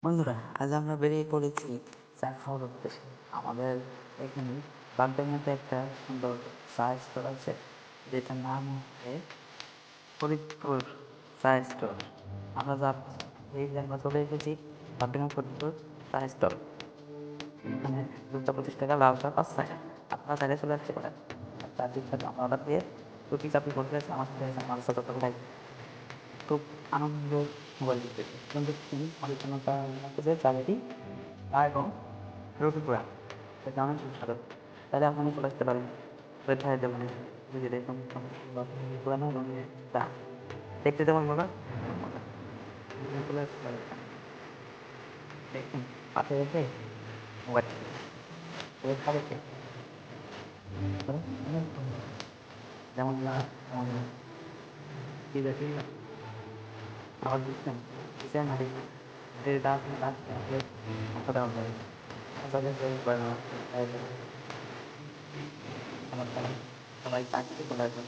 বন্ধুরা, আজ আমরা বেরিয়ে পড়েছি চা খাওয়ার উদ্দেশ্যে। আমাদের এখানে বাগডাঙ্গাতে একটা সুন্দর চা স্টোর আছে, যেটার নাম হচ্ছে ফরিদপুর চা স্টোর। আমরা এই যে আমরা চলে এসেছি বাগডাঙ্গা ফরিদপুর চা স্টল। মানে ২টা ২৫ টাকা, লাল চা ৫ টাকা। আপনারা চাইলে চলে আসতে পারেন। চার দিন থাকে আমরা অর্ডার দিয়ে রুটি চাপড়ি বসে আছে, আমার সাথে আছে মাংস তরকারি। খুব আনন্দ মোবাইল দিতে কিন্তু তিনি আমাদের জন্য হচ্ছে চারটি চা এবং রুটি পোড়া, সেটা অনেক সুস্বাদু। তাহলে আপনি চলে আসতে পারেন রেড যেমন বুঝে দেখুন পুরানো এবং চা দেখতে যেমন মজা চলে আসতে পারেন। দেখুন পাশে রেখে মোবাইল খাবে যেমন না তেমন কি দেখি আবার বুঝছেন বুঝছেন এটা আপনি আসলে মাথা দেওয়া যায় সমস্যা নেই, সবাই চাকরি চলে আসবে।